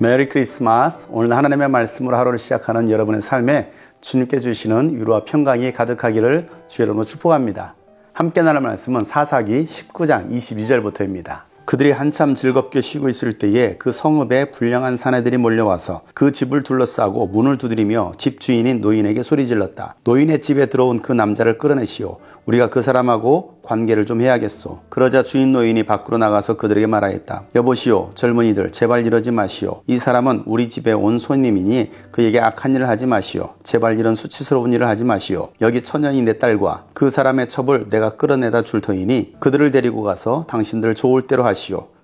메리 크리스마스. 오늘 하나님의 말씀으로 하루를 시작하는 여러분의 삶에 주님께 주시는 위로와 평강이 가득하기를 주 여러분으로 축복합니다. 함께 나눌 말씀은 사사기 19장 22절부터입니다. 그들이 한참 즐겁게 쉬고 있을 때에 그 성읍에 불량한 사내들이 몰려와서 그 집을 둘러싸고 문을 두드리며 집주인인 노인에게 소리질렀다. 노인의 집에 들어온 그 남자를 끌어내시오. 우리가 그 사람하고 관계를 좀 해야겠소. 그러자 주인 노인이 밖으로 나가서 그들에게 말하였다. 여보시오, 젊은이들, 제발 이러지 마시오. 이 사람은 우리 집에 온 손님이니 그에게 악한 일을 하지 마시오. 제발 이런 수치스러운 일을 하지 마시오. 여기 처녀인 내 딸과 그 사람의 첩을 내가 끌어내다 줄 터이니 그들을 데리고 가서 당신들 좋을 대로 하시오.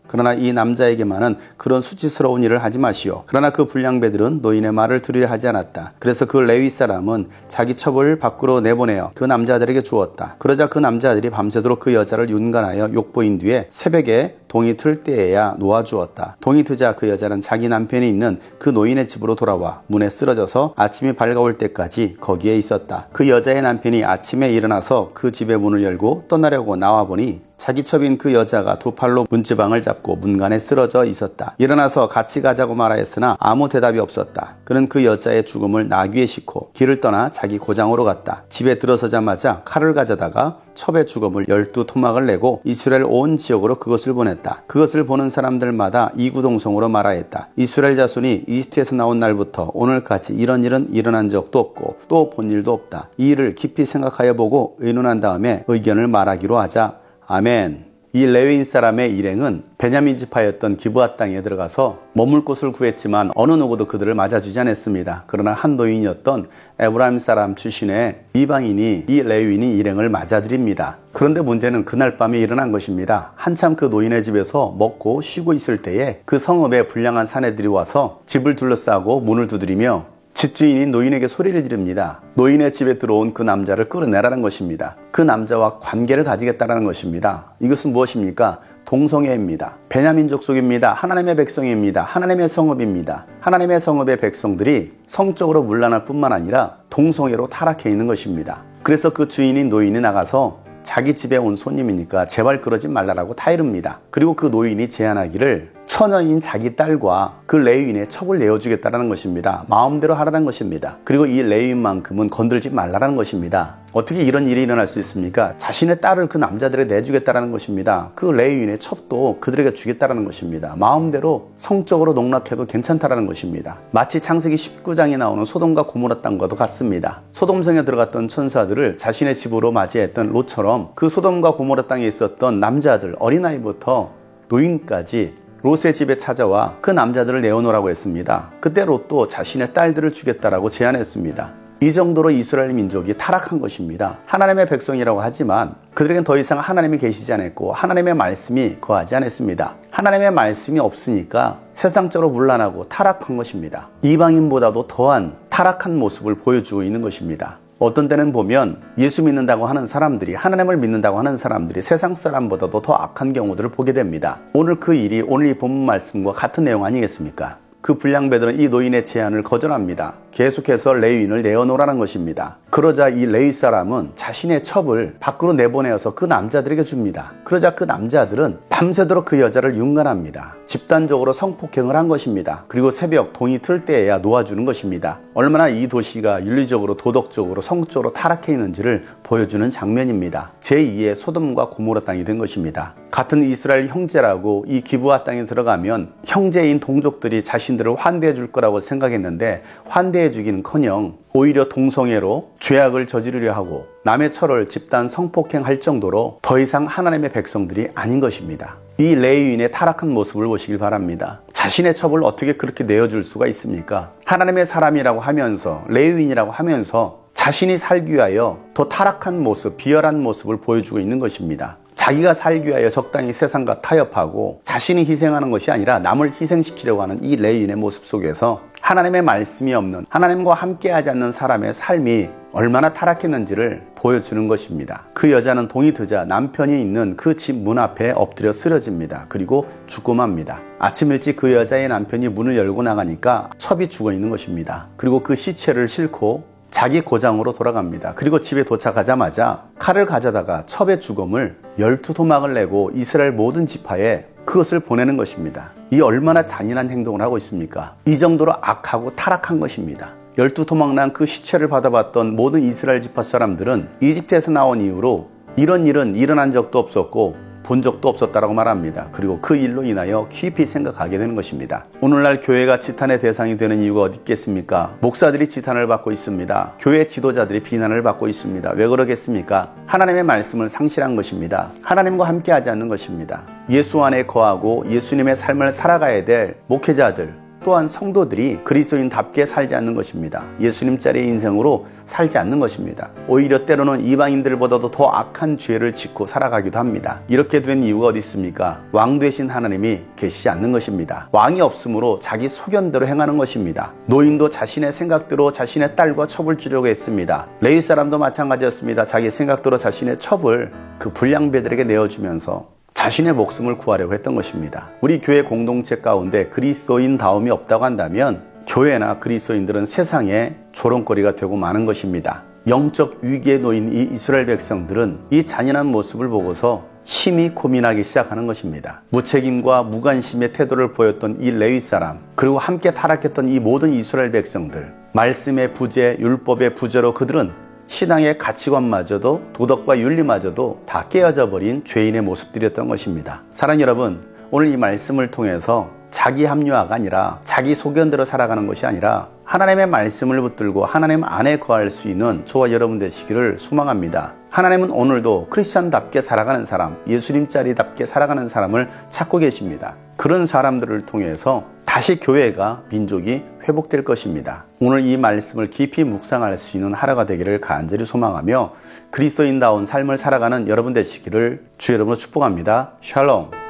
그러나 이 남자에게만은 그런 수치스러운 일을 하지 마시오. 그러나 그 불량배들은 노인의 말을 들으려 하지 않았다. 그래서 그 레위 사람은 자기 첩을 밖으로 내보내어 그 남자들에게 주었다. 그러자 그 남자들이 밤새도록 그 여자를 윤관하여 욕보인 뒤에 새벽에 동이 틀 때에야 놓아주었다. 동이 트자 그 여자는 자기 남편이 있는 그 노인의 집으로 돌아와 문에 쓰러져서 아침이 밝아올 때까지 거기에 있었다. 그 여자의 남편이 아침에 일어나서 그 집의 문을 열고 떠나려고 나와보니 자기 첩인 그 여자가 두 팔로 문지방을 잡고 문간에 쓰러져 있었다. 일어나서 같이 가자고 말하였으나 아무 대답이 없었다. 그는 그 여자의 죽음을 나귀에 싣고 길을 떠나 자기 고장으로 갔다. 집에 들어서자마자 칼을 가져다가 첩의 죽음을 12토막을 내고 이스라엘 온 지역으로 그것을 보냈다. 그것을 보는 사람들마다 이구동성으로 말하였다. 이스라엘 자손이 이집트에서 나온 날부터 오늘까지 이런 일은 일어난 적도 없고 또 본 일도 없다. 이 일을 깊이 생각하여 보고 의논한 다음에 의견을 말하기로 하자. 아멘. 이 레위인 사람의 일행은 베냐민 지파였던 기브아 땅에 들어가서 머물 곳을 구했지만 어느 누구도 그들을 맞아주지 않았습니다. 그러나 한 노인이었던 에브라임 사람 출신의 이방인이 이 레위인이 일행을 맞아들입니다. 그런데 문제는 그날 밤에 일어난 것입니다. 한참 그 노인의 집에서 먹고 쉬고 있을 때에 그 성읍에 불량한 사내들이 와서 집을 둘러싸고 문을 두드리며 집주인인 노인에게 소리를 지릅니다. 노인의 집에 들어온 그 남자를 끌어내라는 것입니다. 그 남자와 관계를 가지겠다는 것입니다. 이것은 무엇입니까? 동성애입니다. 베냐민 족속입니다. 하나님의 백성입니다. 하나님의 성읍입니다. 하나님의 성읍의 백성들이 성적으로 문란할 뿐만 아니라 동성애로 타락해 있는 것입니다. 그래서 그 주인인 노인이 나가서 자기 집에 온 손님이니까 제발 그러지 말라라고 타이릅니다. 그리고 그 노인이 제안하기를 처녀인 자기 딸과 그 레위인의 첩을 내어주겠다는 것입니다. 마음대로 하라는 것입니다. 그리고 이 레위인만큼은 건들지 말라는 것입니다. 어떻게 이런 일이 일어날 수 있습니까? 자신의 딸을 그 남자들에게 내주겠다는 것입니다. 그 레위인의 첩도 그들에게 주겠다는 것입니다. 마음대로 성적으로 농락해도 괜찮다는 것입니다. 마치 창세기 19장에 나오는 소돔과 고모라 땅과도 같습니다. 소돔성에 들어갔던 천사들을 자신의 집으로 맞이했던 롯처럼 그 소돔과 고모라 땅에 있었던 남자들, 어린아이부터 노인까지 롯의 집에 찾아와 그 남자들을 내어놓으라고 했습니다. 그때 롯도 자신의 딸들을 주겠다라고 제안했습니다. 이 정도로 이스라엘 민족이 타락한 것입니다. 하나님의 백성이라고 하지만 그들에겐 더 이상 하나님이 계시지 않았고 하나님의 말씀이 거하지 않았습니다. 하나님의 말씀이 없으니까 세상적으로 문란하고 타락한 것입니다. 이방인보다도 더한 타락한 모습을 보여주고 있는 것입니다. 어떤 때는 보면 예수 믿는다고 하는 사람들이, 하나님을 믿는다고 하는 사람들이 세상 사람보다도 더 악한 경우들을 보게 됩니다. 오늘 그 일이 오늘 이 본문 말씀과 같은 내용 아니겠습니까? 그 불량배들은 이 노인의 제안을 거절합니다. 계속해서 레위인을 내어놓으라는 것입니다. 그러자 이 레위 사람은 자신의 첩을 밖으로 내보내어서 그 남자들에게 줍니다. 그러자 그 남자들은 밤새도록 그 여자를 윤관합니다. 집단적으로 성폭행을 한 것입니다. 그리고 새벽 동이 틀 때에야 놓아주는 것입니다. 얼마나 이 도시가 윤리적으로, 도덕적으로, 성적으로 타락해 있는지를 보여주는 장면입니다. 제2의 소돔과 고모라 땅이 된 것입니다. 같은 이스라엘 형제라고 이 기브아 땅에 들어가면 형제인 동족들이 자신들을 환대해 줄 거라고 생각했는데 환대해 주기는커녕 오히려 동성애로 죄악을 저지르려 하고 남의 처를 집단 성폭행할 정도로 더 이상 하나님의 백성들이 아닌 것입니다. 이 레위인의 타락한 모습을 보시길 바랍니다. 자신의 첩을 어떻게 그렇게 내어줄 수가 있습니까? 하나님의 사람이라고 하면서, 레위인이라고 하면서 자신이 살기 위하여 더 타락한 모습, 비열한 모습을 보여주고 있는 것입니다. 자기가 살기 위하여 적당히 세상과 타협하고 자신이 희생하는 것이 아니라 남을 희생시키려고 하는 이 레위인의 모습 속에서 하나님의 말씀이 없는, 하나님과 함께하지 않는 사람의 삶이 얼마나 타락했는지를 보여주는 것입니다. 그 여자는 동이 드자 남편이 있는 그 집 문 앞에 엎드려 쓰러집니다. 그리고 죽고 맙니다. 아침 일찍 그 여자의 남편이 문을 열고 나가니까 첩이 죽어 있는 것입니다. 그리고 그 시체를 싣고 자기 고장으로 돌아갑니다. 그리고 집에 도착하자마자 칼을 가져다가 첩의 죽음을 12토막을 내고 이스라엘 모든 지파에 그것을 보내는 것입니다. 이 얼마나 잔인한 행동을 하고 있습니까? 이 정도로 악하고 타락한 것입니다. 12 도망난 그 시체를 받아봤던 모든 이스라엘 지파 사람들은 이집트에서 나온 이후로 이런 일은 일어난 적도 없었고 본 적도 없었다라고 말합니다. 그리고 그 일로 인하여 깊이 생각하게 되는 것입니다. 오늘날 교회가 지탄의 대상이 되는 이유가 어디 있겠습니까? 목사들이 지탄을 받고 있습니다. 교회 지도자들이 비난을 받고 있습니다. 왜 그러겠습니까? 하나님의 말씀을 상실한 것입니다. 하나님과 함께하지 않는 것입니다. 예수 안에 거하고 예수님의 삶을 살아가야 될 목회자들 또한 성도들이 그리스도인답게 살지 않는 것입니다. 예수님짜리 인생으로 살지 않는 것입니다. 오히려 때로는 이방인들보다도 더 악한 죄를 짓고 살아가기도 합니다. 이렇게 된 이유가 어디 있습니까? 왕 되신 하나님이 계시지 않는 것입니다. 왕이 없으므로 자기 소견대로 행하는 것입니다. 노인도 자신의 생각대로 자신의 딸과 첩을 주려고 했습니다. 레위 사람도 마찬가지였습니다. 자기 생각대로 자신의 첩을 그 불량배들에게 내어주면서 자신의 목숨을 구하려고 했던 것입니다. 우리 교회 공동체 가운데 그리스도인다움이 없다고 한다면 교회나 그리스도인들은 세상에 조롱거리가 되고 마는 것입니다. 영적 위기에 놓인 이 이스라엘 백성들은 이 잔인한 모습을 보고서 심히 고민하기 시작하는 것입니다. 무책임과 무관심의 태도를 보였던 이 레위 사람, 그리고 함께 타락했던 이 모든 이스라엘 백성들, 말씀의 부재, 율법의 부재로 그들은 신앙의 가치관마저도 도덕과 윤리마저도 다 깨어져 버린 죄인의 모습들이었던 것입니다. 사랑하는 여러분, 오늘 이 말씀을 통해서 자기 합리화가 아니라 자기 소견대로 살아가는 것이 아니라 하나님의 말씀을 붙들고 하나님 안에 거할 수 있는 저와 여러분 되시기를 소망합니다. 하나님은 오늘도 크리스찬답게 살아가는 사람, 예수님짜리답게 살아가는 사람을 찾고 계십니다. 그런 사람들을 통해서 다시 교회가, 민족이 회복될 것입니다. 오늘 이 말씀을 깊이 묵상할 수 있는 하루가 되기를 간절히 소망하며 그리스도인다운 삶을 살아가는 여러분 되시기를 주 여러분으로 축복합니다. 샬롬.